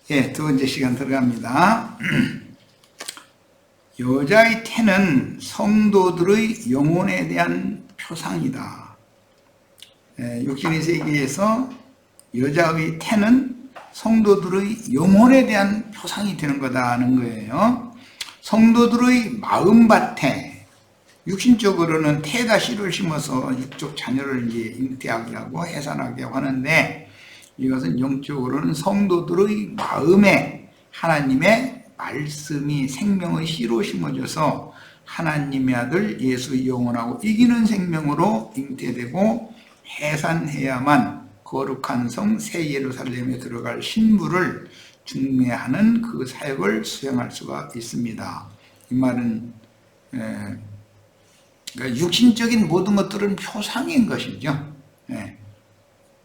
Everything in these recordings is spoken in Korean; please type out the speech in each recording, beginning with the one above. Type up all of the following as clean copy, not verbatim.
예, 두 번째 시간 들어갑니다. 여자의 태는 성도들의 영혼에 대한 표상이다. 육신의 세계에서 여자의 태는 성도들의 영혼에 대한 표상이 되는 거다는 거예요. 성도들의 마음밭에 육신적으로는 태에다 씨를 심어서 육적 자녀를 이제 잉태하게 하고 해산하게 하는데, 이것은 영적으로는 성도들의 마음에 하나님의 말씀이 생명의 씨로 심어져서 하나님의 아들 예수의 영원하고 이기는 생명으로 잉태되고 해산해야만 거룩한 성 새 예루살렘에 들어갈 신부를 중매하는 그 사역을 수행할 수가 있습니다. 이 말은 그러니까 육신적인 모든 것들은 표상인 것이죠.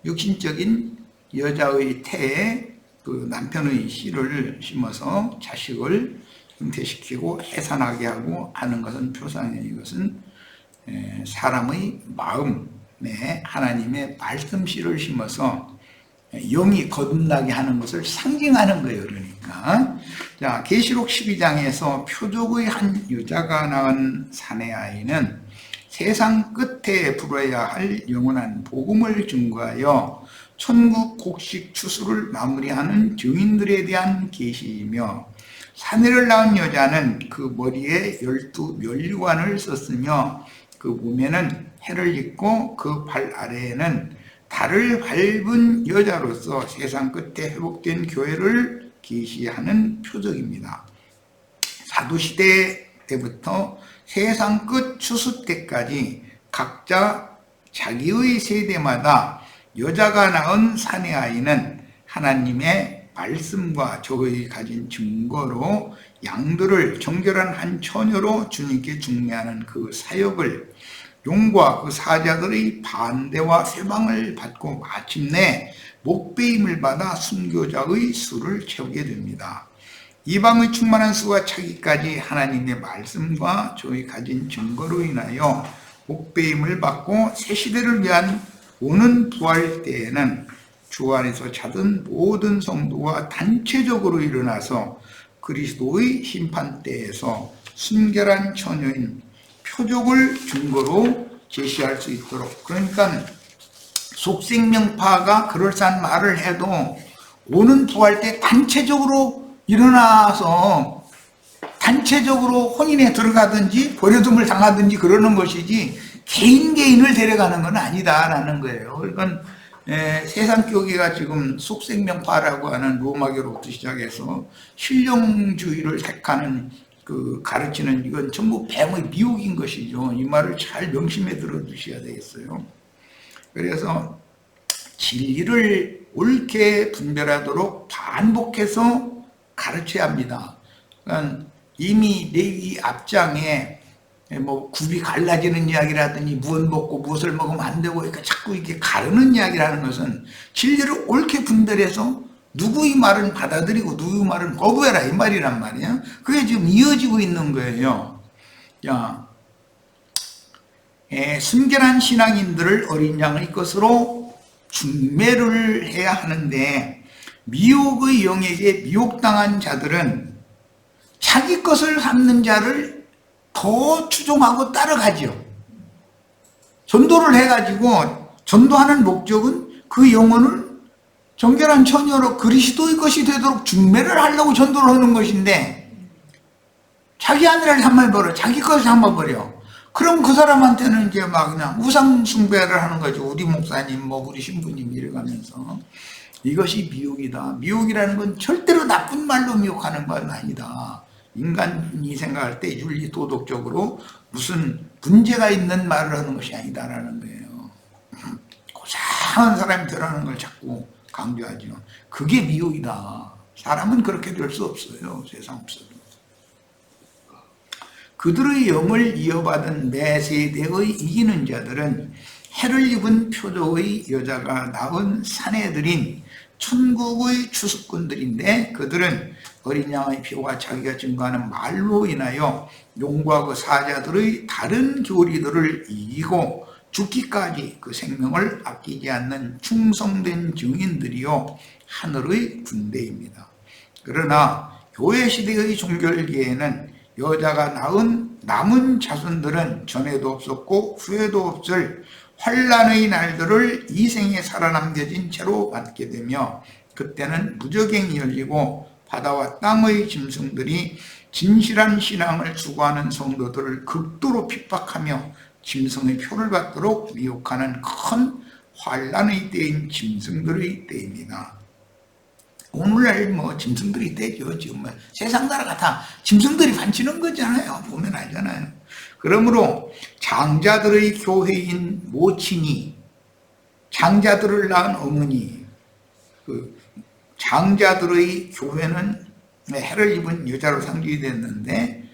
육신적인 여자의 태에 그 남편의 씨를 심어서 자식을 잉태시키고 해산하게 하고 하는 것은 표상이에요. 이것은 사람의 마음에 하나님의 말씀 씨를 심어서 영이 거듭나게 하는 것을 상징하는 거예요. 그러니까 자, 계시록 12장에서 표적의 한 여자가 낳은 사내 아이는 세상 끝에 불어야 할 영원한 복음을 증거하여 천국 곡식 추수를 마무리하는 증인들에 대한 계시이며, 사내를 낳은 여자는 그 머리에 12면류관을 썼으며 그 몸에는 해를 입고 그 발 아래에는 달을 밟은 여자로서 세상 끝에 회복된 교회를 계시하는 표적입니다. 사도시대 때부터 세상 끝 추수 때까지 각자 자기의 세대마다 여자가 낳은 사내 아이는 하나님의 말씀과 저의 가진 증거로 양들을 정결한 한 처녀로 주님께 중매하는 그 사역을 용과 그 사자들의 반대와 세방을 받고 마침내 목배임을 받아 순교자의 수를 채우게 됩니다. 이방의 충만한 수가 차기까지 하나님의 말씀과 저희 가진 증거로 인하여 목배임을 받고 새 시대를 위한 오는 부활 때에는 주 안에서 찾은 모든 성도가 단체적으로 일어나서 그리스도의 심판 때에서 순결한 처녀인 표적을 증거로 제시할 수 있도록, 그러니까 속생명파가 그럴싸한 말을 해도 오는 부활 때 단체적으로 일어나서 단체적으로 혼인에 들어가든지 버려둠을 당하든지 그러는 것이지 개인을 데려가는 건 아니다라는 거예요. 그러니까 세상 교계가 지금 속생명파라고 하는 로마교로부터 시작해서 신령주의를 택하는 그 가르치는, 이건 전부 뱀의 미혹인 것이죠. 이 말을 잘 명심해 들어두셔야 되겠어요. 그래서 진리를 옳게 분별하도록 반복해서 가르쳐야 합니다. 그러니까 이미 레위 앞장에 뭐 굽이 갈라지는 이야기라더니 무엇 먹고 무엇을 먹으면 안 되고, 그러니까 자꾸 이렇게 가르는 이야기라는 것은 진리를 옳게 분별해서 누구의 말은 받아들이고 누구의 말은 거부해라, 이 말이란 말이야. 그게 지금 이어지고 있는 거예요. 순결한 신앙인들을 어린 양의 것으로 중매를 해야 하는데, 미혹의 영에게 미혹당한 자들은 자기 것을 삼는 자를 더 추종하고 따라가죠. 전도를 해가지고 전도하는 목적은 그 영혼을 정결한 처녀로 그리스도의 것이 되도록 중매를 하려고 전도를 하는 것인데, 자기 하늘을 삼아버려, 자기 것을 삼아버려. 그럼 그 사람한테는 이제 막 그냥 우상 숭배를 하는 거죠. 우리 목사님, 뭐 우리 신부님 이래가면서. 이것이 미혹이다. 미혹이라는 건 절대로 나쁜 말로 미혹하는 건 아니다. 인간이 생각할 때 윤리 도덕적으로 무슨 문제가 있는 말을 하는 것이 아니다라는 거예요. 고상한 사람이 들어가는 걸 자꾸 강조하죠. 그게 미혹이다. 사람은 그렇게 될 수 없어요. 세상 없어도. 그들의 영을 이어받은 매 세대의 이기는 자들은 해를 입은 표적의 여자가 낳은 사내들인 천국의 추수꾼들인데, 그들은 어린 양의 피와 자기가 증거하는 말로 인하여 용과 그 사자들의 다른 교리들을 이기고 죽기까지 그 생명을 아끼지 않는 충성된 증인들이요 하늘의 군대입니다. 그러나 교회 시대의 종결기에는 여자가 낳은 남은 자손들은 전에도 없었고 후에도 없을 환란의 날들을 이 생에 살아남겨진 채로 맞게 되며, 그때는 무저갱이 열리고 바다와 땅의 짐승들이 진실한 신앙을 추구하는 성도들을 극도로 핍박하며 짐승의 표를 받도록 미혹하는 큰 환란의 때인 짐승들의 때입니다. 오늘날 짐승들이 때죠. 지금 세상 나라가 다 짐승들이 반치는 거잖아요. 보면 알잖아요. 그러므로 장자들의 교회인 모친이 장자들을 낳은 어머니, 장자들의 교회는 해를 입은 여자로 상징이 됐는데,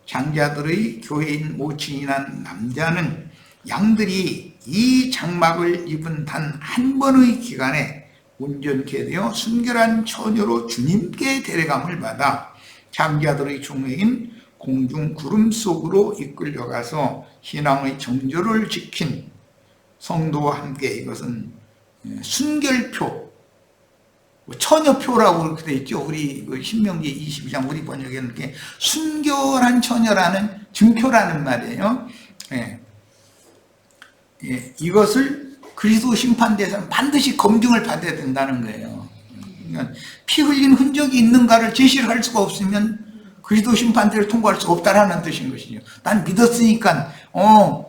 장자들의 교회인 모친이 난 남자는 양들이 이 장막을 입은 단 한 번의 기간에 온전케 되어 순결한 처녀로 주님께 데려감을 받아 장자들의 종회인 공중 구름 속으로 이끌려가서 신앙의 정조를 지킨 성도와 함께, 이것은 순결표, 처녀표라고 그렇게 되어 있죠. 우리 신명기 22장 우리 번역에는 이렇게 순결한 처녀라는 증표라는 말이에요. 이것을 그리스도 심판대에서는 반드시 검증을 받아야 된다는 거예요. 그러니까 피 흘린 흔적이 있는가를 제시를 할 수가 없으면 그리스도 심판대를 통과할 수 없다라는 뜻인 것이죠. 난 믿었으니까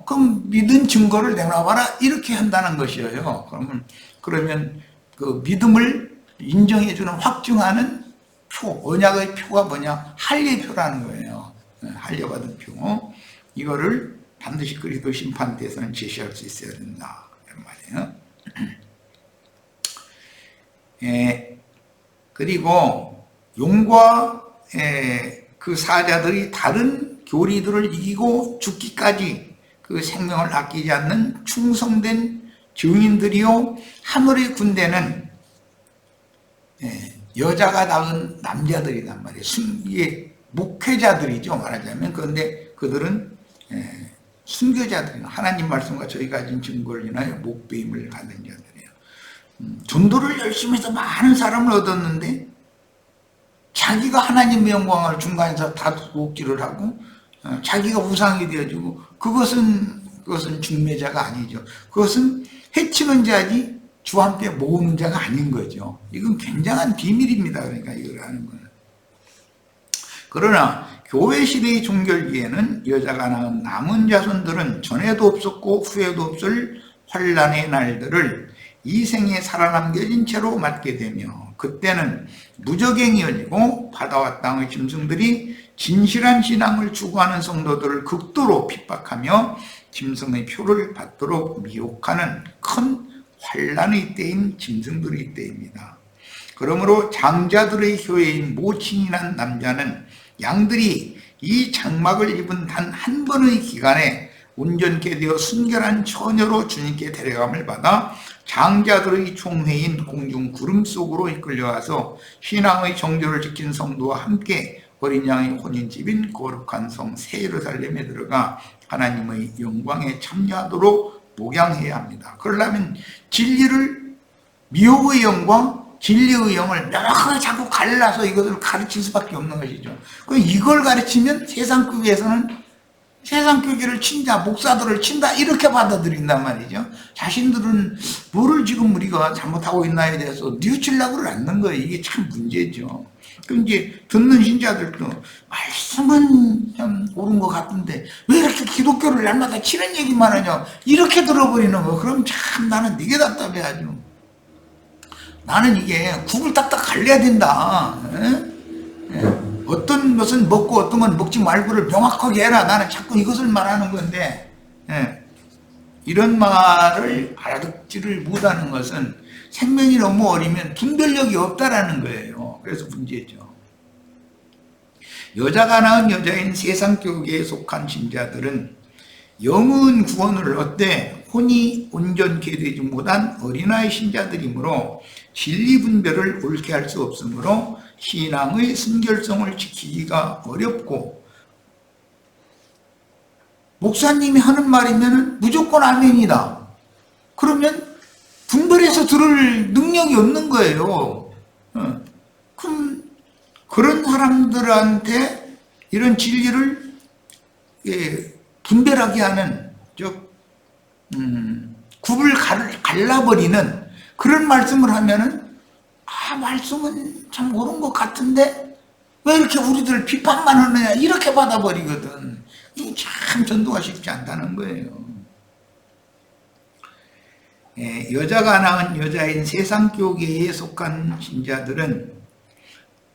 그럼 믿은 증거를 내놔봐라 이렇게 한다는 것이에요. 그러면 그 믿음을 인정해주는 확증하는 표, 언약의 표가 뭐냐? 할례표라는 거예요. 할례받은 표. 이거를 반드시 그리스도 심판대에서는 제시할 수 있어야 된다 이런 말이에요. 그리고 용과 그 사자들이 다른 교리들을 이기고 죽기까지 그 생명을 아끼지 않는 충성된 증인들이요, 하늘의 군대는 여자가 낳은 남자들이란 말이에요. 이게 목회자들이죠, 말하자면. 그런데 그들은 순교자들이에요. 하나님 말씀과 저희 가진 증거를 인하여 목배임을 받은 자들이에요. 전도를 열심히 해서 많은 사람을 얻었는데 자기가 하나님의 영광을 중간에서 다 도둑질을 하고 자기가 우상이 되어지고, 그것은 중매자가 아니죠. 그것은 해치는 자지 주와 함께 모으는 자가 아닌 거죠. 이건 굉장한 비밀입니다. 그러니까 이걸 하는 거는. 그러나 교회 시대의 종결기에는 여자가 낳은 남은 자손들은 전에도 없었고 후에도 없을 환란의 날들을 이 생에 살아남겨진 채로 맞게 되며, 그때는 무저갱이 열리고 바다와 땅의 짐승들이 진실한 신앙을 추구하는 성도들을 극도로 핍박하며 짐승의 표를 받도록 미혹하는 큰 환란의 때인 짐승들의 때입니다. 그러므로 장자들의 교회인 모친이 난 남자는 양들이 이 장막을 입은 단 한 번의 기간에 온전케 되어 순결한 처녀로 주님께 데려감을 받아 장자들의 총회인 공중 구름 속으로 이끌려와서 신앙의 정조를 지킨 성도와 함께 어린 양의 혼인집인 거룩한 성 새 예루살렘에 들어가 하나님의 영광에 참여하도록 목양해야 합니다. 그러려면 진리를, 미혹의 영광, 진리의 영을 명확하게 자꾸 갈라서 이것을 가르칠 수밖에 없는 것이죠. 이걸 가르치면 세상 교회에서는 세상 교회를 친다, 목사들을 친다 이렇게 받아들인단 말이죠. 자신들은 뭐를 지금 우리가 잘못하고 있나에 대해서 뉘우치려고 않는 거예요. 이게 참 문제죠. 그럼 이제 듣는 신자들도 말씀은 참 옳은 것 같은데 왜 이렇게 기독교를 날마다 치는 얘기만 하냐, 이렇게 들어버리는 거. 그럼 참 나는 되게 답답해하죠. 나는 이게 국을 딱딱 갈려야 된다. 어떤 것은 먹고 어떤 건 먹지 말고를 명확하게 해라. 나는 자꾸 이것을 말하는 건데, 이런 말을 알아듣지를 못하는 것은 생명이 너무 어리면 분별력이 없다라는 거예요. 그래서 문제죠. 여자가 낳은 여자인 세상 교계에 속한 신자들은 영은 구원을 얻되 혼이 온전케 되지 못한 어린아이 신자들이므로 진리 분별을 옳게 할 수 없으므로 신앙의 순결성을 지키기가 어렵고, 목사님이 하는 말이면 무조건 아멘이다. 그러면 분별해서 들을 능력이 없는 거예요. 그럼 그런 사람들한테 이런 진리를 분별하게 하는, 즉 굽을 갈라버리는 그런 말씀을 하면은, 말씀은 참 옳은 것 같은데 왜 이렇게 우리들 비판만 하느냐, 이렇게 받아버리거든. 이 참 전도가 쉽지 않다는 거예요. 여자가 낳은 여자인 세상교계에 속한 신자들은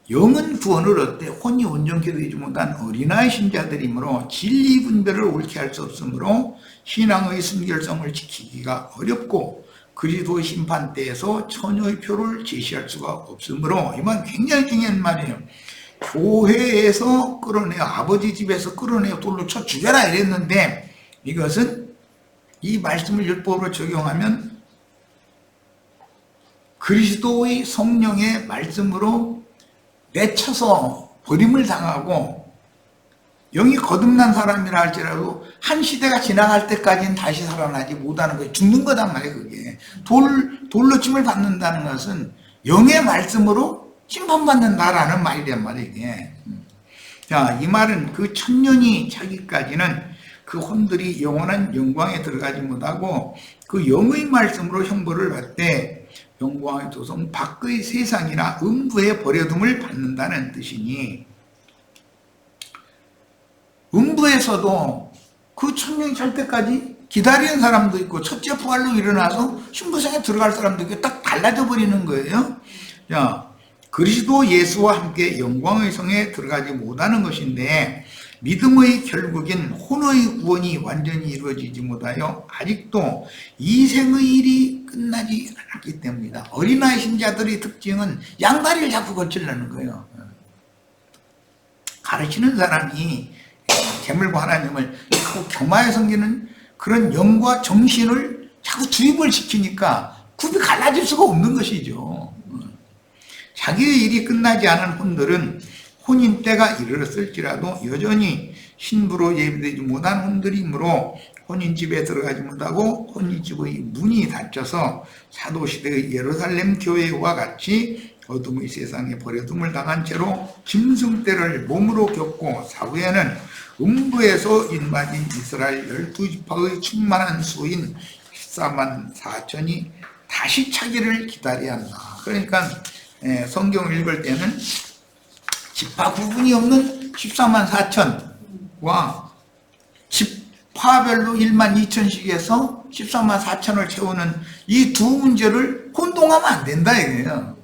영은 구원을 얻되 혼이 온전케 되지 못한 어린아이 신자들이므로 진리 분별을 옳게 할 수 없으므로 신앙의 순결성을 지키기가 어렵고 그리스도의 심판대에서 처녀의 표를 제시할 수가 없으므로, 이건 굉장히 중요한 말이에요. 교회에서 끌어내어, 아버지 집에서 끌어내어 돌로 쳐 죽여라 이랬는데, 이것은 이 말씀을 율법으로 적용하면 그리스도의 성령의 말씀으로 내쳐서 버림을 당하고, 영이 거듭난 사람이라 할지라도 한 시대가 지나갈 때까지는 다시 살아나지 못하는 거예요. 죽는 거단 말이에요. 그게 돌로 침을 받는다는 것은 영의 말씀으로 심판받는다라는 말이란 말이에요. 이게. 자, 이 말은 그 천년이 차기까지는 그 혼들이 영원한 영광에 들어가지 못하고 그 영의 말씀으로 형벌을 받되 영광의 도성 밖의 세상이나 음부에 버려둠을 받는다는 뜻이니, 음부에서도 그 천년이 찰 때까지 기다리는 사람도 있고 첫째 부활로 일어나서 신부성에 들어갈 사람도 있고 딱 달라져 버리는 거예요. 자, 그리스도 예수와 함께 영광의 성에 들어가지 못하는 것인데, 믿음의 결국인 혼의 구원이 완전히 이루어지지 못하여 아직도 이생의 일이 끝나지 않았기 때문이다. 어린아이 신자들의 특징은 양다리를 자꾸 거치려는 거예요. 가르치는 사람이 재물과 하나님을 자꾸 겸하여 섬기는 그런 영과 정신을 자꾸 주입을 시키니까 굽이 갈라질 수가 없는 것이죠. 자기의 일이 끝나지 않은 혼들은 혼인 때가 이르렀을지라도 여전히 신부로 예비되지 못한 혼들이므로 혼인집에 들어가지 못하고 혼인집의 문이 닫혀서 사도시대의 예루살렘 교회와 같이 어둠의 세상에 버려둠을 당한 채로 짐승 때를 몸으로 겪고 사후에는 음부에서 인마진 이스라엘 12지파의 충만한 수인 14만 4천이 다시 차기를 기다려야 한다. 그러니까 성경을 읽을 때는 지파 구분이 없는 14만 4천과 지파별로 1만 2천씩 해서 14만 4천을 채우는 이 두 문제를 혼동하면 안 된다 이거예요.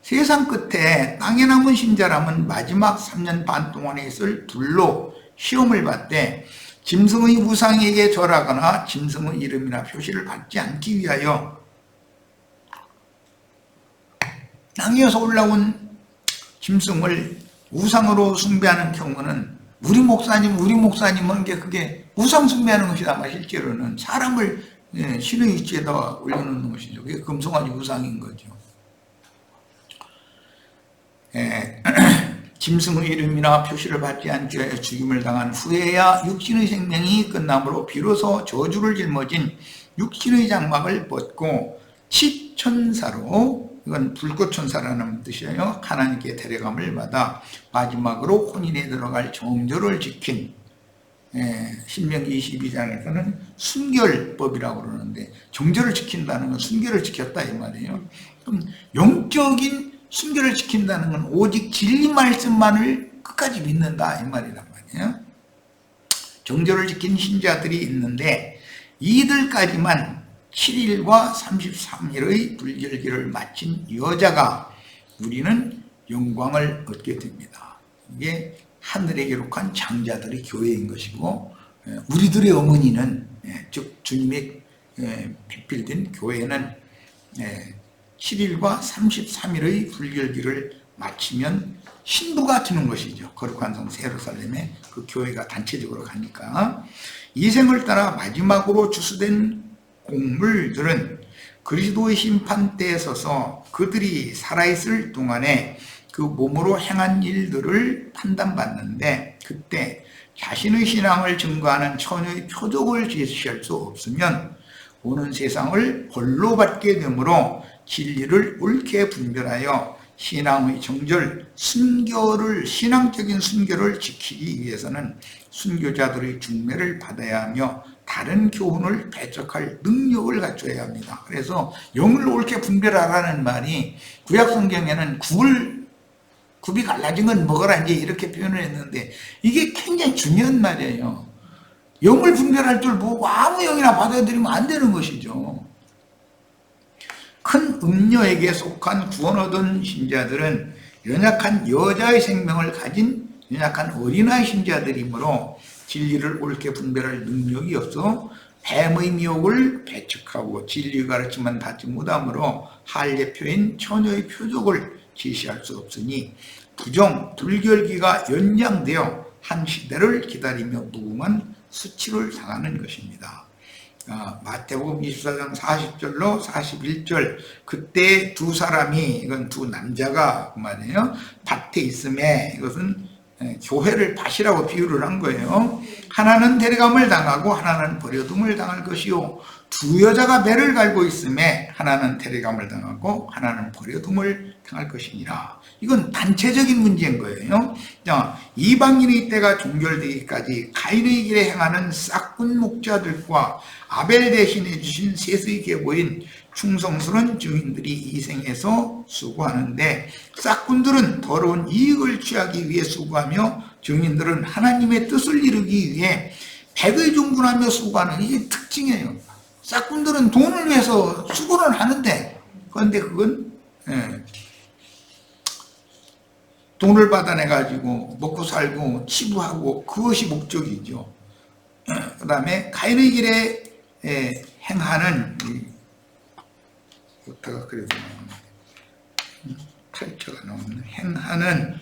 세상 끝에 땅에 남은 신자라면 마지막 3년 반 동안에 있을 둘로 시험을 받되 짐승의 우상에게 절하거나 짐승의 이름이나 표시를 받지 않기 위하여 땅에서 올라온 짐승을 우상으로 숭배하는 경우는 우리 목사님은 그게 우상 숭배하는 것이다. 실제로는 사람을 신의 위치에다 올려놓는 것이죠. 그게 금송아지 우상인 거죠. 짐승의 이름이나 표시를 받지 않기 위하여 죽임을 당한 후에야 육신의 생명이 끝나므로 비로소 저주를 짊어진 육신의 장막을 벗고 치천사로, 이건 불꽃천사라는 뜻이에요. 하나님께 데려감을 받아 마지막으로 혼인에 들어갈 정절을 지킨, 신명기 22장에서는 순결법이라고 그러는데 정절을 지킨다는 건 순결을 지켰다 이 말이에요. 그럼 영적인 순결을 지킨다는 건 오직 진리 말씀만을 끝까지 믿는다 이 말이란 말이에요. 정절을 지킨 신자들이 있는데 이들까지만 7일과 33일의 불결기를 마친 여자가 우리는 영광을 얻게 됩니다. 이게 하늘에 기록한 장자들의 교회인 것이고, 우리들의 어머니는, 즉 주님의 비필된 교회는 7일과 33일의 불결기를 마치면 신부가 되는 것이죠. 거룩한 성 예루살렘에 그 교회가 단체적으로 가니까. 이 생을 따라 마지막으로 추수된 곡물들은 그리스도의 심판대에 서서 그들이 살아있을 동안에 그 몸으로 행한 일들을 판단받는데, 그때 자신의 신앙을 증거하는 처녀의 표적을 제시할 수 없으면 오는 세상을 벌로 받게 되므로 진리를 옳게 분별하여 신앙의 정절, 신앙적인 순교를 지키기 위해서는 순교자들의 중매를 받아야 하며 다른 교훈을 배척할 능력을 갖춰야 합니다. 그래서 영을 옳게 분별하라는 말이 구약 성경에는 굽이 갈라진 건 먹어라 이제 이렇게 표현을 했는데 이게 굉장히 중요한 말이에요. 영을 분별할 줄 모르고 아무 영이나 받아들이면 안 되는 것이죠. 큰 음녀에게 속한 구원 얻은 신자들은 연약한 여자의 생명을 가진 연약한 어린아이 신자들이므로 진리를 옳게 분별할 능력이 없어 뱀의 미혹을 배척하고 진리의 가르침만 받지 못하므로 할례표인 처녀의 표적을 제시할 수 없으니 부정, 불결기가 연장되어 한 시대를 기다리며 무궁한 수치를 당하는 것입니다. 마태복음 24장 40절로 41절 그때 두 사람이 이건 두 남자가 그 말이에요. 밭에 있음에 이것은 교회를 밭이라고 비유를 한 거예요. 하나는 데려감을 당하고 하나는 버려둠을 당할 것이요 두 여자가 배를 갈고 있음에 하나는 데려감을 당하고 하나는 버려둠을 당할 것이니라. 이건 단체적인 문제인 거예요. 이방인의 때가 종결되기까지 가인의 길에 행하는 싹군 목자들과 아벨 대신해 주신 셋의 계보인 충성스러운 증인들이 이 생에서 수고하는데 싹군들은 더러운 이익을 취하기 위해 수고하며 증인들은 하나님의 뜻을 이루기 위해 백의 중분하며 수고하는 이게 특징이에요. 싹군들은 돈을 위해서 수고를 하는데 그런데 그건 돈을 받아내 가지고 먹고 살고 치부하고 그것이 목적이죠. 그 다음에 가인의 길에 행하는 어디가 그래도 8절가 나오는 행하는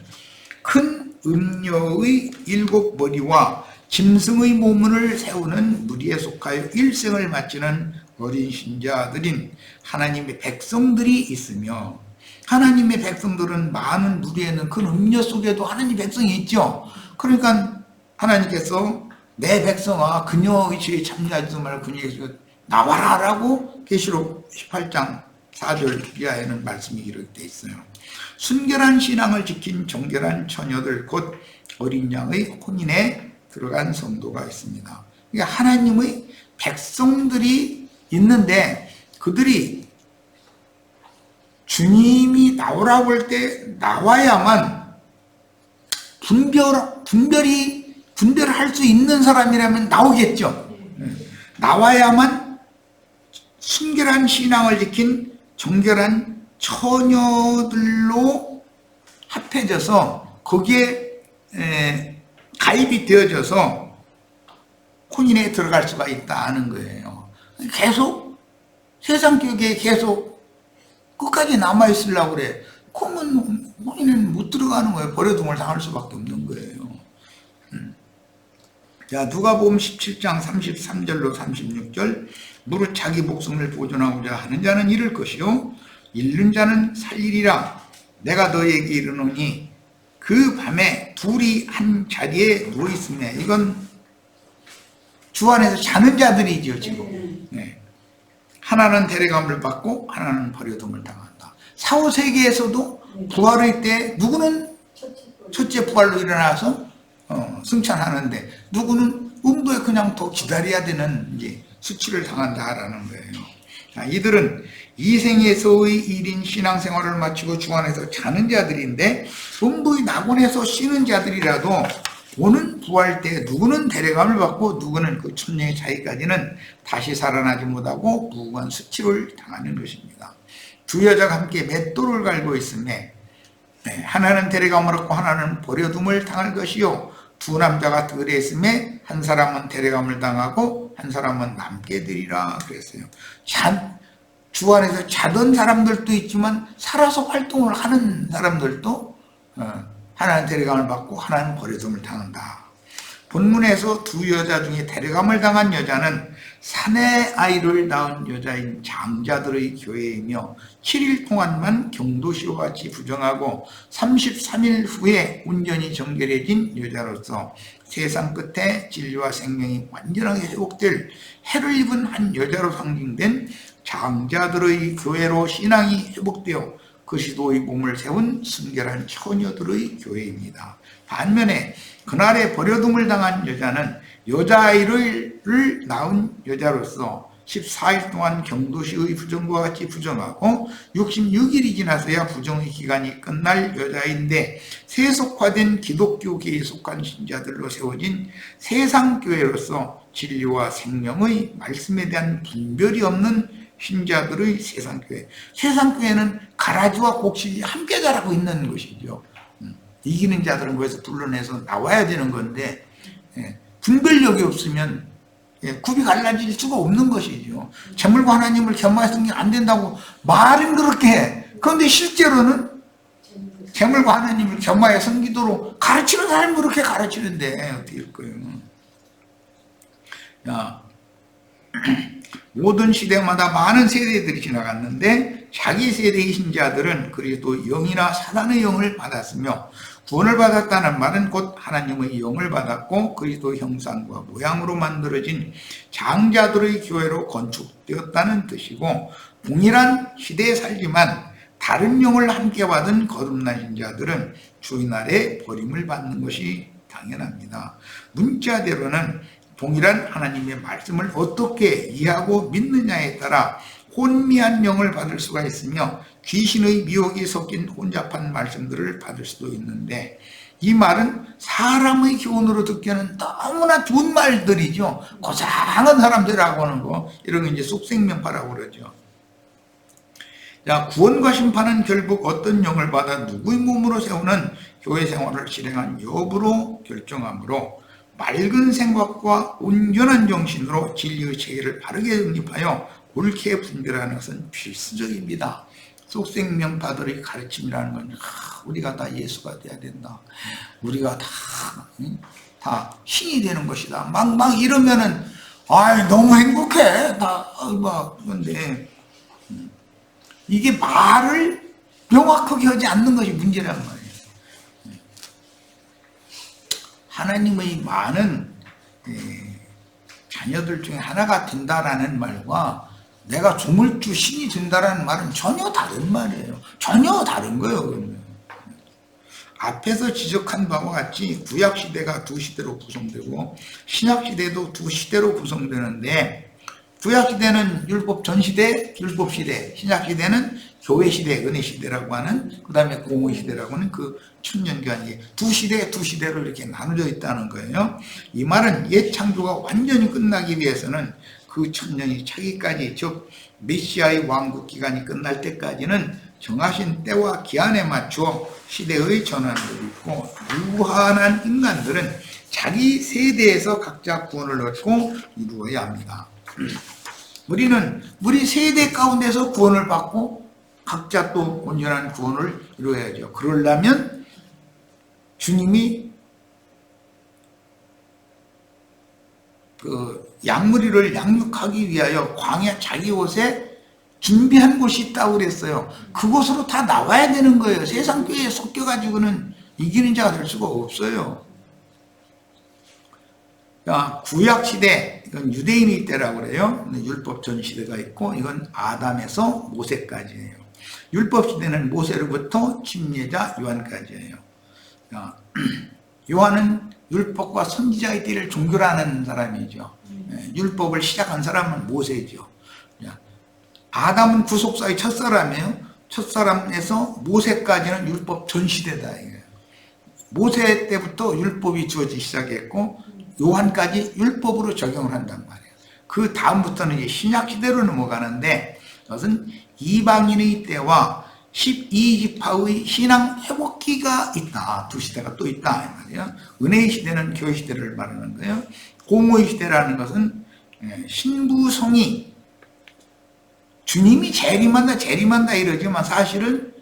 큰 음녀의 7머리와 짐승의 몸을 세우는 무리에 속하여 일생을 마치는 어린 신자들인 하나님의 백성들이 있으며 하나님의 백성들은 많은 무리에는 큰 음녀 속에도 하나님의 백성이 있죠. 그러니까 하나님께서 내 백성아 그녀의 죄에 참여하지도 말고 그녀의 죄에 나와라 라고 계시록 18장 4절 이하에는 말씀이 기록되어 있어요. 순결한 신앙을 지킨 정결한 처녀들 곧 어린 양의 혼인에 들어간 성도가 있습니다. 그러니까 하나님의 백성들이 있는데 그들이 주님이 나오라고 할 때 나와야만 분별할 수 있는 사람이라면 나오겠죠. 나와야만 순결한 신앙을 지킨 정결한 처녀들로 합해져서 거기에 가입이 되어져서 혼인에 들어갈 수가 있다는 거예요. 계속 세상 교계에 계속 끝까지 남아있으려고 그래. 그러면 혼인은 못 들어가는 거예요. 버려둠을 당할 수밖에 없는 거예요. 자, 누가복음 17장 33절로 36절 무릇 자기 목숨을 보존하고자 하는 자는 잃을 것이요 잃는 자는 살리리라. 내가 너에게 이르노니 그 밤에 둘이 한 자리에 누워있으며 이건 주 안에서 자는 자들이죠 지금. 하나는 데려감을 받고 하나는 버려둠을 당한다. 사후세계에서도 부활의 때 누구는 첫째 부활로 일어나서 승천하는데 누구는 음부에 그냥 더 기다려야 되는 이제 수치를 당한다라는 거예요. 자, 이들은 이 생에서의 1인 신앙생활을 마치고 주 안에서 자는 자들인데 음부의 낙원에서 쉬는 자들이라도 오는 부활 때 누구는 데려감을 받고 누구는 그 천년의 차이까지는 다시 살아나지 못하고 무궁한 수치를 당하는 것입니다. 두 여자가 함께 맷돌을 갈고 있음에 하나는 데려감을 얻고 하나는 버려둠을 당할 것이요 두 남자가 들에 있음에 한 사람은 데려감을 당하고 한 사람은 남게 되리라 그랬어요. 주 안에서 자던 사람들도 있지만 살아서 활동을 하는 사람들도 하나는 데려감을 받고 하나는 버려둠을 당한다. 본문에서 두 여자 중에 데려감을 당한 여자는 사내 아이를 낳은 여자인 장자들의 교회이며 7일 동안만 경도시와 같이 부정하고 33일 후에 온전히 정결해진 여자로서 세상 끝에 진리와 생명이 완전하게 회복될 해를 입은 한 여자로 상징된 장자들의 교회로 신앙이 회복되어 그리스도의 몸을 세운 순결한 처녀들의 교회입니다. 반면에 그날에 버려둠을 당한 여자는 여자아이를 낳은 여자로서 14일 동안 경도시의 부정과 같이 부정하고 66일이 지나서야 부정의 기간이 끝날 여자인데 세속화된 기독교계에 속한 신자들로 세워진 세상교회로서 진리와 생명의 말씀에 대한 분별이 없는 신자들의 세상교회. 세상교회는 가라지와 곡식이 함께 자라고 있는 것이죠. 이기는 자들은 거기서 불러내서 나와야 되는 건데 분별력이 없으면 굽이 갈라질 수가 없는 것이죠. 재물과 하나님을 겸하여 섬기면 안 된다고 말은 그렇게 해. 그런데 실제로는 재물과 하나님을 겸하여 섬기도록 가르치는 사람이 그렇게 가르치는데 어떻게 할 거예요? 야, 모든 시대마다 많은 세대들이 지나갔는데 자기 세대의 신자들은 그리스도 영이나 사단의 영을 받았으며 구원을 받았다는 말은 곧 하나님의 영을 받았고 그리스도 형상과 모양으로 만들어진 장자들의 교회로 건축되었다는 뜻이고 동일한 시대에 살지만 다른 영을 함께 받은 거듭난 신자들은 주의 날에 버림을 받는 것이 당연합니다. 문자대로는 동일한 하나님의 말씀을 어떻게 이해하고 믿느냐에 따라 혼미한 영을 받을 수가 있으며 귀신의 미혹이 섞인 혼잡한 말씀들을 받을 수도 있는데 이 말은 사람의 교훈으로 듣기에는 너무나 좋은 말들이죠. 고상한 사람들하고 하는 거 이런 거 이제 쑥생명파라고 그러죠. 자, 구원과 심판은 결국 어떤 영을 받아 누구의 몸으로 세우는 교회 생활을 실행한 여부로 결정하므로 맑은 생각과 온전한 정신으로 진리의 체계를 바르게 정립하여 옳게 분별하는 것은 필수적입니다. 속생명파들의 가르침이라는 건 우리가 다 예수가 돼야 된다. 우리가 다 신이 되는 것이다. 막 이러면은 너무 행복해. 그런데 이게 말을 명확하게 하지 않는 것이 문제란 말이에요. 하나님의 말은 자녀들 중에 하나가 된다라는 말과 내가 조물주 신이 된다라는 말은 전혀 다른 말이에요. 전혀 다른 거예요. 그러면. 앞에서 지적한 바와 같이 구약시대가 두 시대로 구성되고 신약시대도 두 시대로 구성되는데 구약시대는 율법 전시대, 율법시대, 신약시대는 교회시대, 은혜시대라고 하는 그 다음에 공의시대라고 하는 그 천년기간이 두 시대로 이렇게 나눠져 있다는 거예요. 이 말은 옛 창조가 완전히 끝나기 위해서는 그 천년이 차기까지 즉 메시아의 왕국 기간이 끝날 때까지는 정하신 때와 기한에 맞추어 시대의 전환을 있고 유한한 인간들은 자기 세대에서 각자 구원을 얻고 이루어야 합니다. 우리 세대 가운데서 구원을 받고 각자 또 온전한 구원을 이루어야죠. 그러려면 주님이 그 양무리를 양육하기 위하여 광야 자기 옷에 준비한 곳이 있다고 그랬어요. 그곳으로 다 나와야 되는 거예요. 세상 교회에 섞여가지고는 이기는 자가 될 수가 없어요. 구약시대, 이건 유대인의 때라고 그래요. 율법 전 시대가 있고 이건 아담에서 모세까지예요. 율법시대는 모세로부터 침례자 요한까지예요. 요한은 율법과 선지자의 때를 종교라는 사람이죠. 율법을 시작한 사람은 모세죠. 아담은 구속사의 첫사람이에요. 첫사람에서 모세까지는 율법 전 시대다. 모세 때부터 율법이 주어지기 시작했고 요한까지 율법으로 적용을 한단 말이에요. 그 다음부터는 이제 신약시대로 넘어가는데 그것은 이방인의 때와 12지파의 신앙 회복기가 있다. 두 시대가 또 있다. 이 말이에요. 은혜의 시대는 교회 시대를 말하는 거예요. 공의의 시대라는 것은 신부성이 주님이 재림한다 이러지만 사실은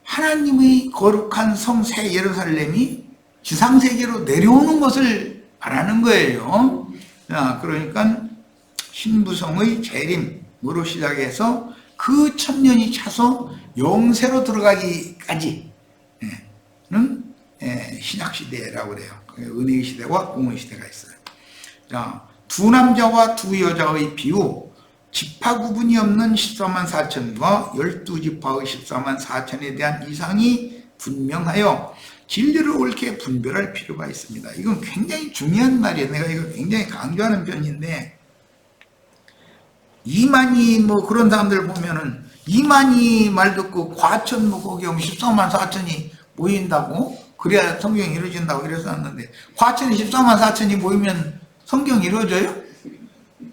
하나님의 거룩한 성 새 예루살렘이 지상세계로 내려오는 것을 말하는 거예요. 그러니까 신부성의 재림으로 시작해서 그 천년이 차서 영세로 들어가기까지는 신약시대라고 그래요. 은혜의 시대와 공의 시대가 있어요. 두 남자와 두 여자의 비유, 지파 구분이 없는 14만 4천과 12지파의 14만 4천에 대한 이상이 분명하여 진리를 옳게 분별할 필요가 있습니다. 이건 굉장히 중요한 말이에요. 내가 이거 굉장히 강조하는 편인데, 이만희 뭐 그런 사람들 보면은 이만희 말 듣고 과천 뭐 거기 오면 14만 4천이 모인다고 그래야 성경이 이루어진다고 이랬었는데, 과천에 14만 4천이 모이면 성경이 이루어져요?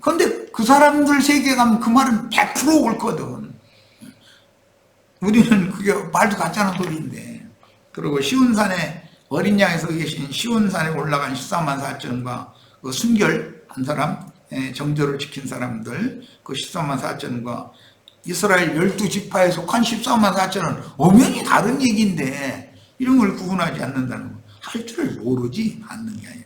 근데 그 사람들 세계에 가면 그 말은 100% 옳거든. 우리는 그게 말도 같잖아 소리인데. 그리고 시온산에 어린 양에서 계신 시온산에 올라간 14만 4천과 그 순결한 사람, 정절을 지킨 사람들 그 14만 4천과 이스라엘 12지파에 속한 14만 4천은 엄연히 다른 얘기인데 이런 걸 구분하지 않는다는 거. 할 줄을 모르지 않는 게 아니라.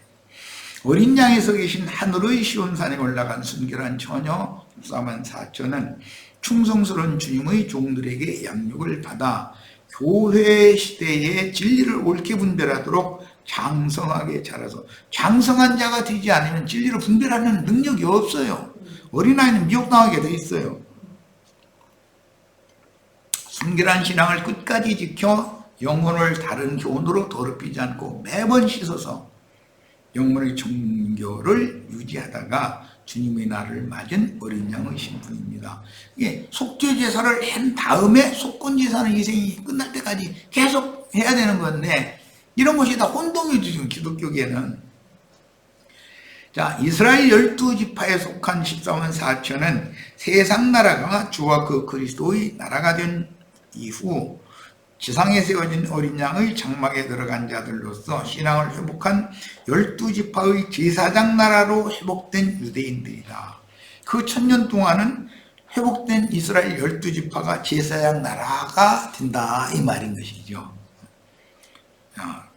어린 양에서 계신 하늘의 시온산에 올라간 순결한 처녀 14만 4천은 충성스러운 주님의 종들에게 양육을 받아 교회 시대의 진리를 옳게 분별하도록 장성하게 자라서, 장성한 자가 되지 않으면 진리를 분별하는 능력이 없어요. 어린아이는 미혹당하게 돼 있어요. 순결한 신앙을 끝까지 지켜 영혼을 다른 교훈으로 더럽히지 않고 매번 씻어서 영혼의 정결을 유지하다가 주님의 날을 맞은 어린 양의 신분입니다. 이게 속죄제사를 한 다음에 속건제사는 희생이 끝날 때까지 계속 해야 되는 건데, 이런 것이 다 혼동이죠 지금 기독교계는. 자, 이스라엘 12지파에 속한 14만 4천은 세상 나라가 주와 그 그리스도의 나라가 된 이후 지상에 세워진 어린 양의 장막에 들어간 자들로서 신앙을 회복한 12지파의 제사장 나라로 회복된 유대인들이다. 그 1000년 동안은 회복된 이스라엘 12지파가 제사장 나라가 된다 이 말인 것이죠.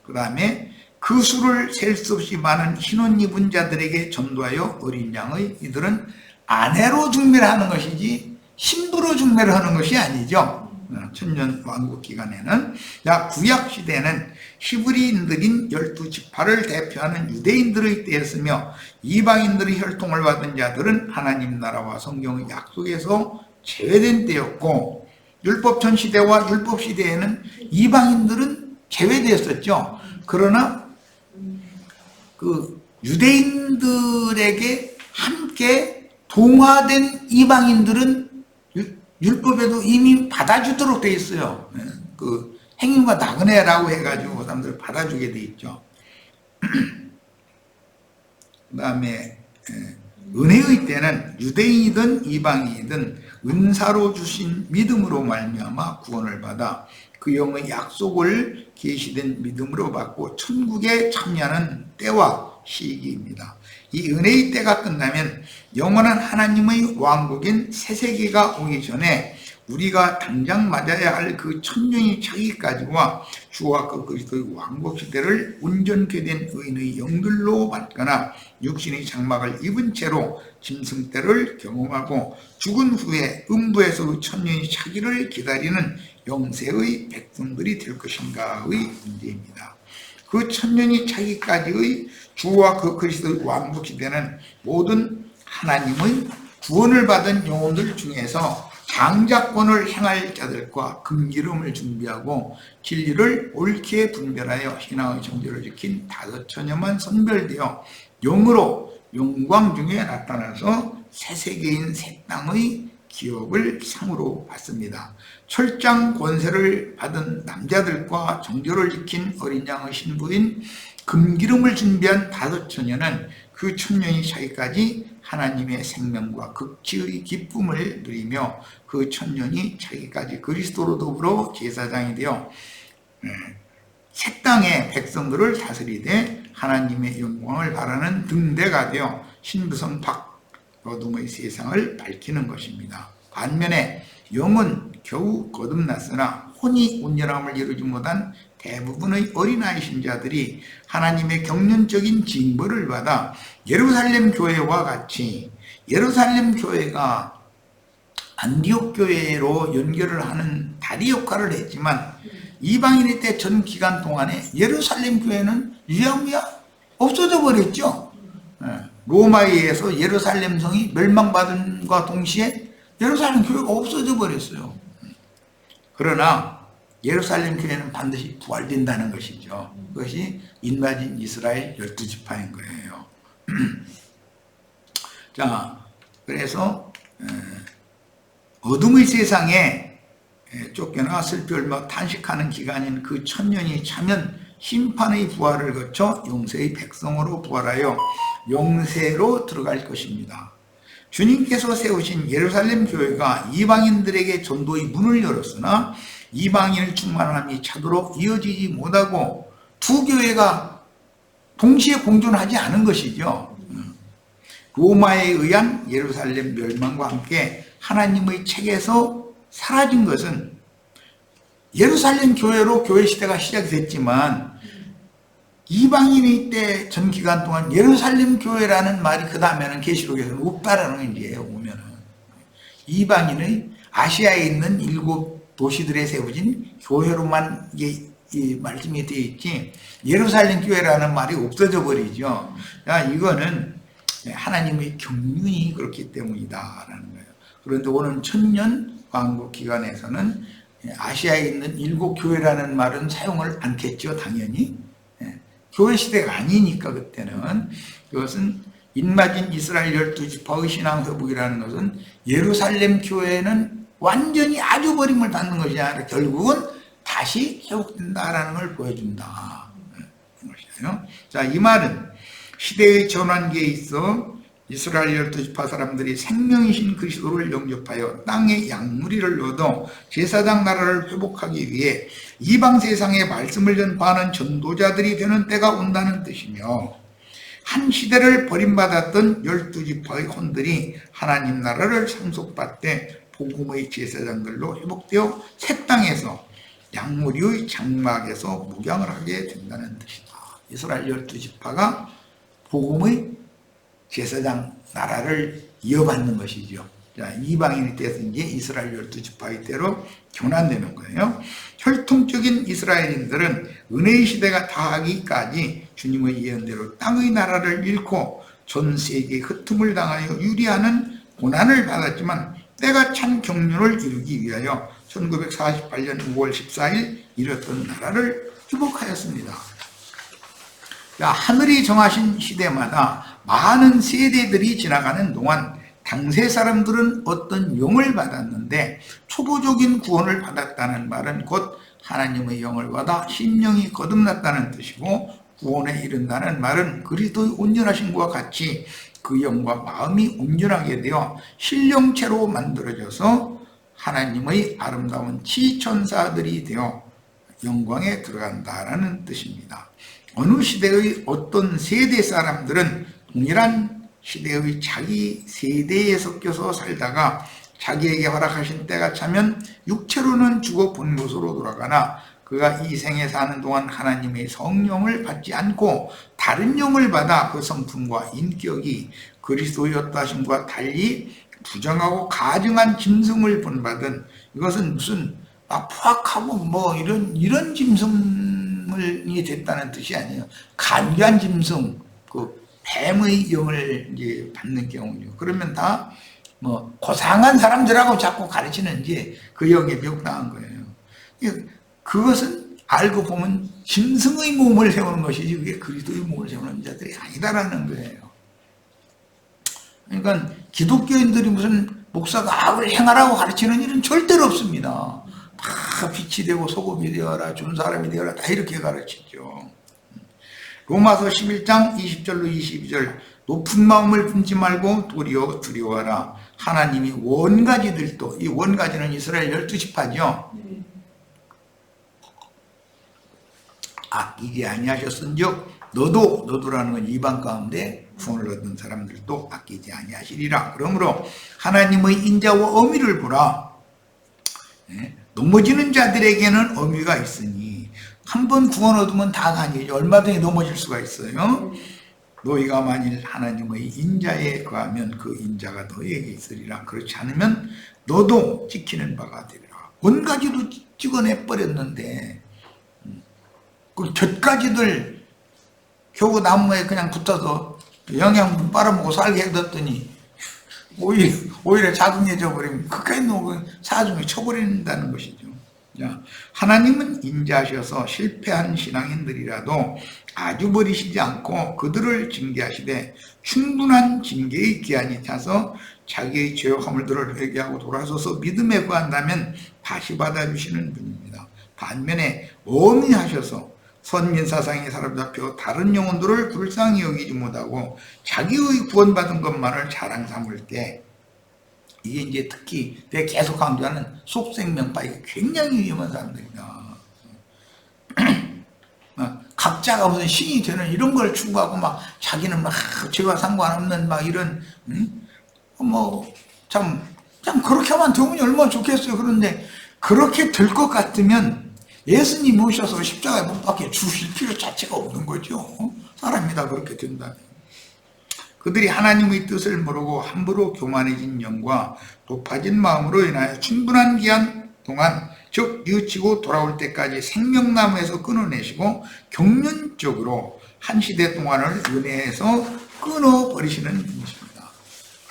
그 다음에 그 수를 셀 수 없이 많은 흰옷 입은 자들에게 전도하여 어린 양의 이들은 아내로 중매를 하는 것이지 신부로 중매를 하는 것이 아니죠. 1000년 왕국 기간에는. 구약 시대는 히브리인들인 12지파를 대표하는 유대인들의 때였으며, 이방인들의 혈통을 받은 자들은 하나님 나라와 성경의 약속에서 제외된 때였고, 율법전 시대와 율법 시대에는 이방인들은 제외되었었죠. 그러나 그 유대인들에게 함께 동화된 이방인들은 율법에도 이미 받아주도록 돼 있어요. 그 행위가 나그네라고 해가지고 그 사람들을 받아주게 돼 있죠. 그 다음에 은혜의 때는 유대인이든 이방인이든 은사로 주신 믿음으로 말미암아 구원을 받아 그 영의 약속을 계시된 믿음으로 받고 천국에 참여하는 때와 시기입니다. 이 은혜의 때가 끝나면 영원한 하나님의 왕국인 새세계가 오기 전에 우리가 당장 맞아야 할 그 천년이 차기까지와 주와 그 그리스도의 왕국 시대를 온전케 된 의인의 영들로 받거나 육신의 장막을 입은 채로 짐승 때를 경험하고 죽은 후에 음부에서 그 천년이 차기를 기다리는 영세의 백성들이 될 것인가의 문제입니다. 그 천년이 차기까지의 주와 그 그리스도의 왕국 시대는 모든 하나님의 구원을 받은 영혼들 중에서 장자권을 행할 자들과 금기름을 준비하고 진리를 옳게 분별하여 신앙의 정죄를 지킨 5천여만 선별되어 영으로 영광 중에 나타나서 새 세계인 새 땅의 기업을 상으로 받습니다. 철장 권세를 받은 남자들과 정죄를 지킨 어린 양의 신부인 금기름을 준비한 5천여는 그 천년이 차기까지 하나님의 생명과 극치의 기쁨을 누리며 그 천년이 차기까지 그리스도로 더불어 제사장이 되어 새 땅의 백성들을 다스리되 하나님의 영광을 바라는 등대가 되어 신부성 밖 어둠의 세상을 밝히는 것입니다. 반면에 영은 겨우 거듭났으나 혼이 온전함을 이루지 못한 대부분의 어린아이 신자들이 하나님의 경륜적인 징벌을 받아 예루살렘 교회와 같이, 예루살렘 교회가 안디옥 교회로 연결을 하는 다리 역할을 했지만 이방인의 때 전 기간 동안에 예루살렘 교회는 유야무야 없어져 버렸죠. 로마에 의해서 예루살렘 성이 멸망받은과 동시에 예루살렘 교회가 없어져 버렸어요. 그러나 예루살렘 교회는 반드시 부활된다는 것이죠. 그것이 인마진 이스라엘 12지파인 거예요. 자, 그래서 어둠의 세상에 쫓겨나 슬피 얼마 탄식하는 기간인 그 1000년이 차면 심판의 부활을 거쳐 용세의 백성으로 부활하여 영세로 들어갈 것입니다. 주님께서 세우신 예루살렘 교회가 이방인들에게 전도의 문을 열었으나 이방인을 충만함이 차도록 이어지지 못하고 두 교회가 동시에 공존하지 않은 것이죠. 로마에 의한 예루살렘 멸망과 함께 하나님의 책에서 사라진 것은 예루살렘 교회로 교회 시대가 시작됐지만 이방인의 때 전 기간 동안 예루살렘 교회라는 말이 그 다음에는 계시록에서는 없다라는 거예요. 보면은 이방인의 아시아에 있는 7 도시들에 세워진 교회로만 이게 말씀이 되어 있지 예루살렘 교회라는 말이 없어져 버리죠. 이거는 하나님의 경륜이 그렇기 때문이다라는 거예요. 그런데 오는 1000년 왕국 기간에서는 아시아에 있는 7 교회라는 말은 사용을 않겠죠. 당연히 교회 시대가 아니니까 그때는. 그것은 인마진 이스라엘 12지파의 신앙회복이라는 것은 예루살렘 교회는 완전히 아주 버림을 받는 것이 아니라 결국은 다시 회복된다라는 걸 보여준다. 자, 이 말은 시대의 전환기에 있어 이스라엘 12지파 사람들이 생명이신 그리스도를 영접하여 땅의 양무리를 얻어 제사장 나라를 회복하기 위해 이방 세상의 말씀을 전파하는 전도자들이 되는 때가 온다는 뜻이며, 한 시대를 버림받았던 12지파의 혼들이 하나님 나라를 상속받되 복음의 제사장들로 회복되어 새 땅에서 양무리의 장막에서 목양을 하게 된다는 뜻이다. 이스라엘 12지파가 복음의 제사장 나라를 이어받는 것이죠. 자, 이방인의 때에서 이제 이스라엘 12지파의 때로 교환되는 거예요. 혈통적인 이스라엘인들은 은혜의 시대가 다하기까지 주님의 예언대로 땅의 나라를 잃고 전 세계에 흩음을 당하여 유리하는 고난을 받았지만 때가 찬 경륜을 이루기 위하여 1948년 5월 14일 이뤘던 나라를 회복하였습니다. 하늘이 정하신 시대마다 많은 세대들이 지나가는 동안 당세 사람들은 어떤 영을 받았는데, 초보적인 구원을 받았다는 말은 곧 하나님의 영을 받아 심령이 거듭났다는 뜻이고, 구원에 이른다는 말은 그리스도의 온전하심과 같이 그 영과 마음이 온전하게 되어 신령체로 만들어져서 하나님의 아름다운 지천사들이 되어 영광에 들어간다라는 뜻입니다. 어느 시대의 어떤 세대 사람들은 동일한 시대의 자기 세대에 섞여서 살다가 자기에게 허락하신 때가 차면 육체로는 죽어 본 곳으로 돌아가나, 그가 이 생에 사는 동안 하나님의 성령을 받지 않고 다른 영을 받아 그 성품과 인격이 그리스도였다 하심과 달리 부정하고 가증한 짐승을 본받은, 이것은 무슨 포악하고 뭐 이런 짐승이 됐다는 뜻이 아니에요. 간교한 짐승, 그 뱀의 영을 이제 받는 경우죠. 그러면 다 뭐 고상한 사람들하고 자꾸 가르치는지 그 영에 미혹당한 거예요. 그것은 알고 보면 짐승의 몸을 세우는 것이지 그게 그리스도의 몸을 세우는 자들이 아니다라는 거예요. 그러니까 기독교인들이 무슨 목사가 악을 행하라고 가르치는 일은 절대로 없습니다. 다 빛이 되고 소금이 되어라, 준 사람이 되어라, 다 이렇게 가르치죠. 로마서 11장 20절로 22절, 높은 마음을 품지 말고 도리어 두려워하라. 하나님이 원가지들도, 이 원가지는 이스라엘 12지파죠. 아끼지 아니하셨은즉 너도라는 건 이방 가운데 구원을 얻은 사람들도 아끼지 아니하시리라. 그러므로 하나님의 인자와 어미를 보라. 넘어지는 자들에게는 어미가 있으니, 한 번 구원 얻으면 다 가니죠. 얼마든지 넘어질 수가 있어요. 너희가 만일 하나님의 인자에 거하면 그 인자가 너희에게 있으리라. 그렇지 않으면 너도 찍히는 바가 되리라. 원가지도 찍어내 버렸는데 그 곁가지들 겨우 나무에 그냥 붙어서 영양분 빨아먹고 살게 해뒀더니 오히려 자극해져 버리면 그까지 놓고 사중에 쳐버린다는 것이죠. 자, 하나님은 인자하셔서 실패한 신앙인들이라도 아주 버리시지 않고 그들을 징계하시되 충분한 징계의 기한이 차서 자기의 죄와 허물들을 회개하고 돌아서서 믿음에 구한다면 다시 받아주시는 분입니다. 반면에 어미하셔서 선민사상에 사로잡혀 다른 영혼들을 불쌍히 여기지 못하고 자기의 구원받은 것만을 자랑 삼을 때, 이게 이제 특히 내가 계속 강조하는 속생명파가 굉장히 위험한 사람들이다. 각자가 무슨 신이 되는 이런 걸 추구하고 막 자기는 막 죄와 상관없는 막 이런 참 그렇게만 되면 얼마나 좋겠어요. 그런데 그렇게 될 것 같으면 예수님이 오셔서 십자가에 못 박혀 주실 필요 자체가 없는 거죠. 사람이 다 그렇게 된다면. 그들이 하나님의 뜻을 모르고 함부로 교만해진 영과 높아진 마음으로 인하여 충분한 기한 동안, 즉 뉘우치고 돌아올 때까지 생명나무에서 끊어내시고 경륜적으로 한 시대 동안을 은혜에서 끊어버리시는 분이십니다.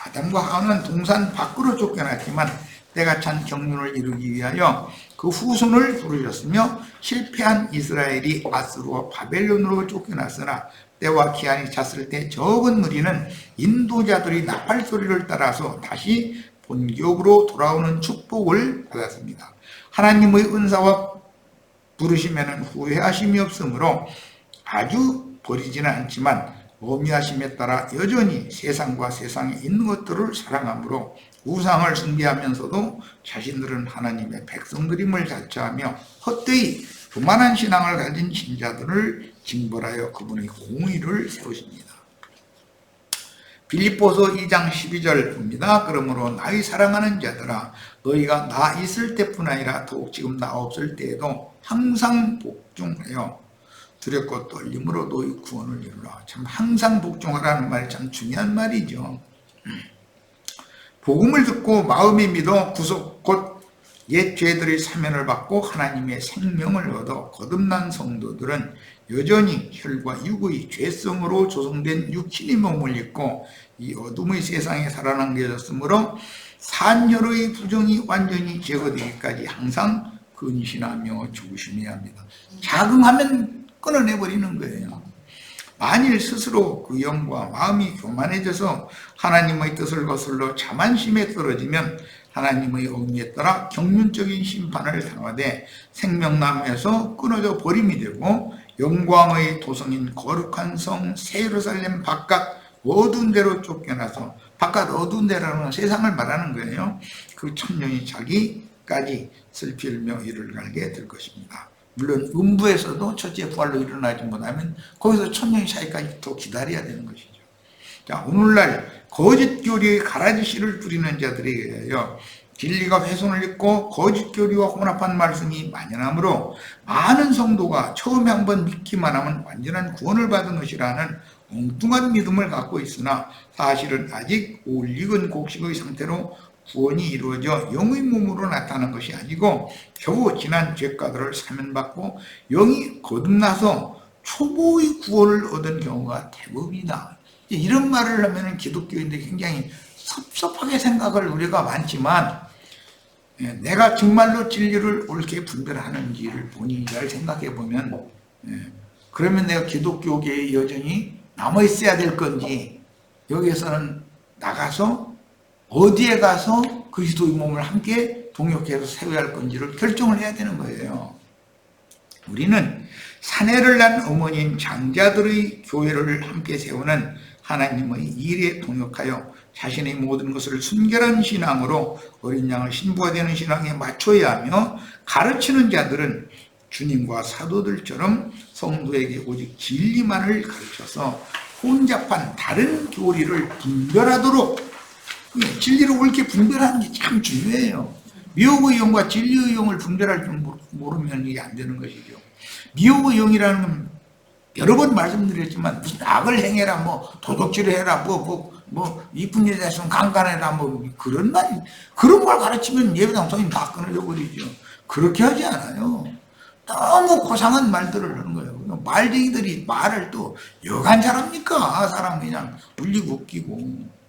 아담과 하와는 동산 밖으로 쫓겨났지만 때가 찬 경륜을 이루기 위하여 그 후손을 부르셨으며, 실패한 이스라엘이 아수르와 바벨론으로 쫓겨났으나 때와 기한이 찼을 때 적은 무리는 인도자들이 나팔 소리를 따라서 다시 본격으로 돌아오는 축복을 받았습니다. 하나님의 은사와 부르시면 후회하심이 없으므로 아주 버리지는 않지만 어미하심에 따라 여전히 세상과 세상에 있는 것들을 사랑하므로 우상을 숭배하면서도 자신들은 하나님의 백성들임을 자처하며 헛되이 교만한 신앙을 가진 신자들을 징벌하여 그분의 공의를 세우십니다. 빌립보서 2장 12절 봅니다. 그러므로 나의 사랑하는 자들아, 너희가 나 있을 때뿐 아니라 더욱 지금 나 없을 때에도 항상 복종하여 두렵고 떨림으로 너희 구원을 이루라. 참 항상 복종하라는 말이 참 중요한 말이죠. 복음을 듣고 마음에 믿어 구속 곧 옛 죄들의 사면을 받고 하나님의 생명을 얻어 거듭난 성도들은 여전히 혈과 육의 죄성으로 조성된 육신의 몸을 입고 이 어둠의 세상에 살아남겨졌으므로 산혈의 부정이 완전히 제거되기까지 항상 근신하며 조심해야 합니다. 자긍하면 끊어내버리는 거예요. 만일 스스로 그 영과 마음이 교만해져서 하나님의 뜻을 거슬러 자만심에 떨어지면 하나님의 의미에 따라 경륜적인 심판을 당하되 생명나무에서 끊어져 버림이 되고 영광의 도성인 거룩한 성 새 예루살렘 바깥 어두운 데로 쫓겨나서, 바깥 어두운 데라는 건 세상을 말하는 거예요. 그 천년이 자기까지 슬피며 이를 갈게 될 것입니다. 물론 음부에서도 첫째 부활로 일어나지 못하면 거기서 천년이 차이까지 더 기다려야 되는 것이죠. 자, 오늘날 거짓 교리의 가라지 씨를 뿌리는 자들에 의하여 진리가 훼손을 입고 거짓 교리와 혼합한 말씀이 만연하므로 많은 성도가 처음에 한번 믿기만 하면 완전한 구원을 받은 것이라는 엉뚱한 믿음을 갖고 있으나 사실은 아직 올익은 곡식의 상태로 구원이 이루어져 영의 몸으로 나타나는 것이 아니고 겨우 지난 죄가들을 사면받고 영이 거듭나서 초보의 구원을 얻은 경우가 대부분이다. 이런 말을 하면 기독교인들이 굉장히 섭섭하게 생각을 우리가 많지만, 내가 정말로 진리를 옳게 분별하는지를 본인이 잘 생각해 보면, 그러면 내가 기독교계에 여전히 남아 있어야 될 건지, 여기에서는 나가서 어디에 가서 그리스도의 몸을 함께 동역해서 세워야 할 건지를 결정을 해야 되는 거예요. 우리는 사내를 낳은 어머니인 장자들의 교회를 함께 세우는 하나님의 일에 동역하여 자신의 모든 것을 순결한 신앙으로 어린 양을 신부가 되는 신앙에 맞춰야 하며, 가르치는 자들은 주님과 사도들처럼 성도에게 오직 진리만을 가르쳐서 혼잡한 다른 교리를 분별하도록, 진리를 옳게 분별하는 게 참 중요해요. 미혹의 영과 진리의 영을 분별할 줄 모르면 이게 안 되는 것이죠. 미혹의 영이라는 건 여러 번 말씀드렸지만 무슨 악을 행해라, 뭐 도둑질을 해라, 뭐 이쁜 여자 있으면 강간해라, 뭐 그런 말, 그런 걸 가르치면 예배당 손님 다 끊어져 버리죠. 그렇게 하지 않아요. 너무 고상한 말들을 하는 거예요. 말쟁이들이 말을 또 여간 잘합니까? 사람 그냥 울리고 웃기고.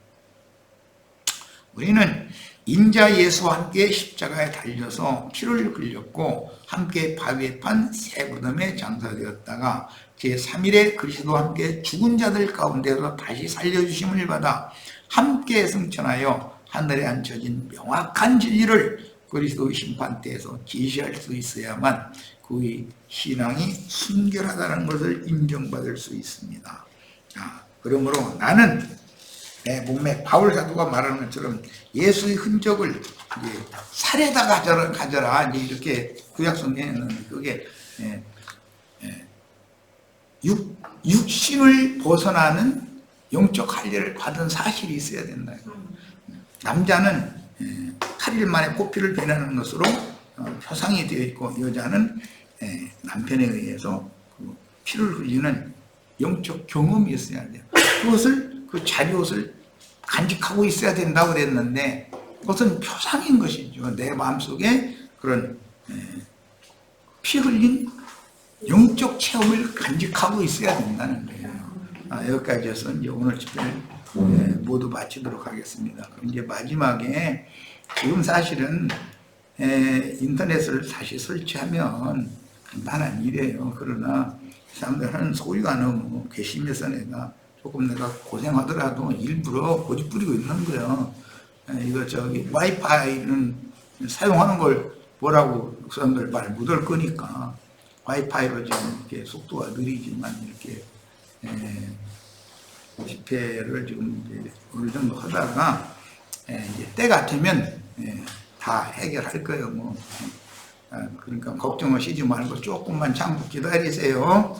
우리는 인자 예수와 함께 십자가에 달려서 피를 흘렸고 함께 바위에 판 새 무덤에 장사되었다가 제3일에 그리스도와 함께 죽은 자들 가운데서 다시 살려주심을 받아 함께 승천하여 하늘에 앉혀진 명확한 진리를 그리스도의 심판대에서 계시할 수 있어야만 그의 신앙이 순결하다는 것을 인정받을 수 있습니다. 그러므로 나는 내 몸에 바울 사도가 말하는 것처럼 예수의 흔적을 이제 살에다 가져라 이제 이렇게 구약성경에는 그게 육신을 벗어나는 영적 할례를 받은 사실이 있어야 된다. 남자는 8일 만에 꽃피를 배내는 것으로 표상이 되어 있고 여자는 남편에 의해서 그 피를 흘리는 영적 경험이 있어야 돼요. 그것을 그 자리옷을 간직하고 있어야 된다고 그랬는데 그것은 표상인 것이죠. 내 마음속에 그런 피 흘린 영적 체험을 간직하고 있어야 된다는 거예요. 여기까지 해서 이제 오늘 집회를 모두 마치도록 하겠습니다. 이제 마지막에 지금 사실은 인터넷을 다시 설치하면 간단한 일이에요. 그러나 사람들은 소리가 너무 괘씸해서 내가 조금 내가 고생하더라도 일부러 고집 부리고 있는 거예요. 이거 와이파이는 사용하는 걸 뭐라고 사람들 말 못할 거니까 와이파이로 지금 이렇게 속도가 느리지만 이렇게 집회를 지금 이제 어느 정도 하다가 이제 때가 되면 다 해결할 거예요. 뭐 그러니까 걱정하시지 말고 조금만 참고 기다리세요.